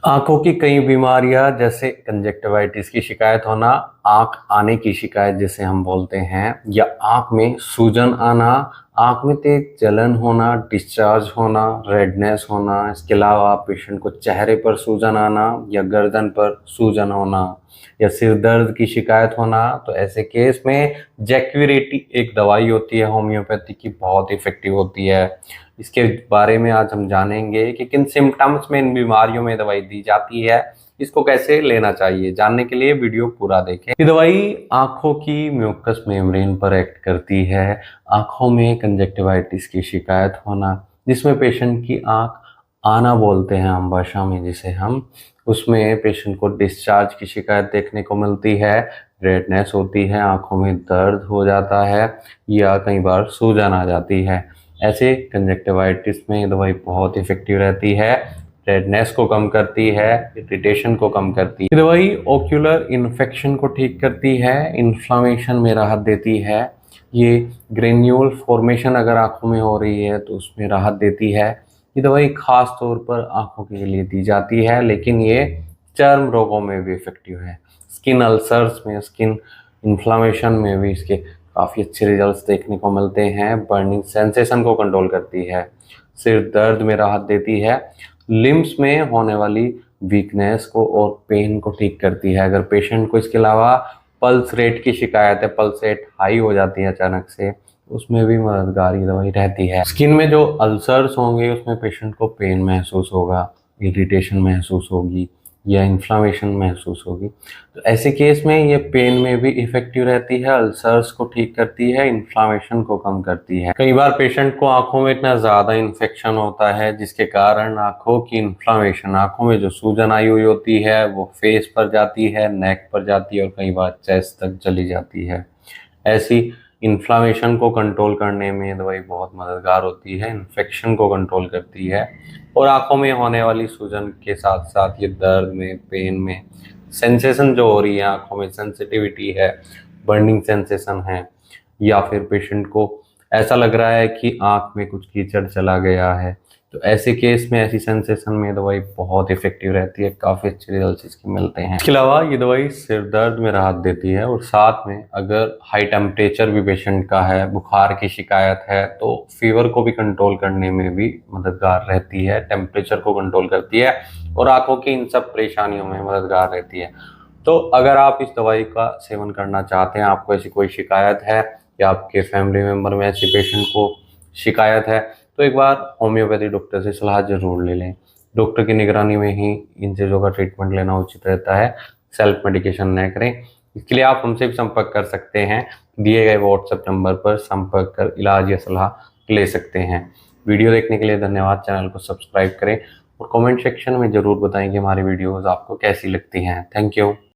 आंखों की कई बीमारियां जैसे कंजक्टिवाइटिस की शिकायत होना, आंख आने की शिकायत जिसे हम बोलते हैं, या आंख में सूजन आना, आंख में तेज जलन होना, डिस्चार्ज होना, रेडनेस होना, इसके अलावा पेशेंट को चेहरे पर सूजन आना या गर्दन पर सूजन होना या सिर दर्द की शिकायत होना, तो ऐसे केस में जैक्यूरेटी एक दवाई होती है होम्योपैथी की, बहुत इफेक्टिव होती है। इसके बारे में आज हम जानेंगे कि किन सिम्टम्स में इन बीमारियों में दवाई दी जाती है, इसको कैसे लेना चाहिए। जानने के लिए वीडियो पूरा देखें। ये दवाई आंखों की म्यूकस मेम्ब्रेन पर एक्ट करती है। आंखों में कंजक्टिवाइटिस की शिकायत होना, जिसमें पेशेंट की आंख आना बोलते हैं आम भाषा में जिसे हम, उसमें पेशेंट को डिस्चार्ज की शिकायत देखने को मिलती है, रेडनेस होती है, आंखों में दर्द हो जाता है या कई बार सूजन आ जाती है। ऐसे कंजक्टिवाइटिस में ये दवाई बहुत इफेक्टिव रहती है, रेडनेस को कम करती है, इरिटेशन को कम करती है। ये दवाई ओक्यूलर इन्फेक्शन को ठीक करती है, इन्फ्लामेशन में राहत देती है। ये ग्रेन्यूल फॉर्मेशन अगर आंखों में हो रही है तो उसमें राहत देती है। ये दवाई खास तौर पर आंखों के लिए दी जाती है, लेकिन ये चर्म रोगों में भी इफेक्टिव है। स्किन अल्सर्स में, स्किन इन्फ्लामेशन में भी इसके काफ़ी अच्छे रिजल्ट्स देखने को मिलते हैं। बर्निंग सेंसेशन को कंट्रोल करती है, सिर दर्द में राहत देती है, लिम्स में होने वाली वीकनेस को और पेन को ठीक करती है। अगर पेशेंट को इसके अलावा पल्स रेट की शिकायत है, पल्स रेट हाई हो जाती है अचानक से, उसमें भी मददगार ये दवाई रहती है। स्किन में जो अल्सर्स होंगे उसमें पेशेंट को पेन महसूस होगा, इरिटेशन महसूस होगी या इन्फ्लामेशन महसूस होगी, तो ऐसे केस में ये पेन में भी इफेक्टिव रहती है, अल्सर्स को ठीक करती है, इन्फ्लामेशन को कम करती है। कई बार पेशेंट को आंखों में इतना ज़्यादा इन्फेक्शन होता है जिसके कारण आंखों की इन्फ्लामेशन, आंखों में जो सूजन आई हुई होती है वो फेस पर जाती है, नेक पर जाती है और कई बार चेस्ट तक चली जाती है। ऐसी इन्फ्लामेशन को कंट्रोल करने में दवाई बहुत मददगार होती है, इन्फेक्शन को कंट्रोल करती है और आंखों में होने वाली सूजन के साथ साथ ये दर्द में, पेन में, सेंसेशन जो हो रही है, आंखों में सेंसिटिविटी है, बर्निंग सेंसेशन है, या फिर पेशेंट को ऐसा लग रहा है कि आंख में कुछ कीचड़ चला गया है, तो ऐसे केस में, ऐसी सेंसेशन में दवाई बहुत इफेक्टिव रहती है, काफ़ी अच्छे रिजल्ट इसके मिलते हैं। इसके अलावा ये दवाई सिर दर्द में राहत देती है और साथ में अगर हाई टेम्परेचर भी पेशेंट का है, बुखार की शिकायत है, तो फीवर को भी कंट्रोल करने में भी मददगार रहती है, टेम्परेचर को कंट्रोल करती है और आंखों की इन सब परेशानियों में मददगार रहती है। तो अगर आप इस दवाई का सेवन करना चाहते हैं, आपको ऐसी कोई शिकायत है या आपके फैमिली मेम्बर में ऐसे पेशेंट को शिकायत है, तो एक बार होम्योपैथी डॉक्टर से सलाह जरूर ले लें। डॉक्टर की निगरानी में ही इन चीज़ों का ट्रीटमेंट लेना उचित रहता है, सेल्फ मेडिकेशन न करें। इसके लिए आप हमसे भी संपर्क कर सकते हैं, दिए गए व्हाट्सएप नंबर पर संपर्क कर इलाज या सलाह ले सकते हैं। वीडियो देखने के लिए धन्यवाद। चैनल को सब्सक्राइब करें और कमेंट सेक्शन में ज़रूर बताएं कि हमारी वीडियोज़ आपको कैसी लगती हैं। Thank you.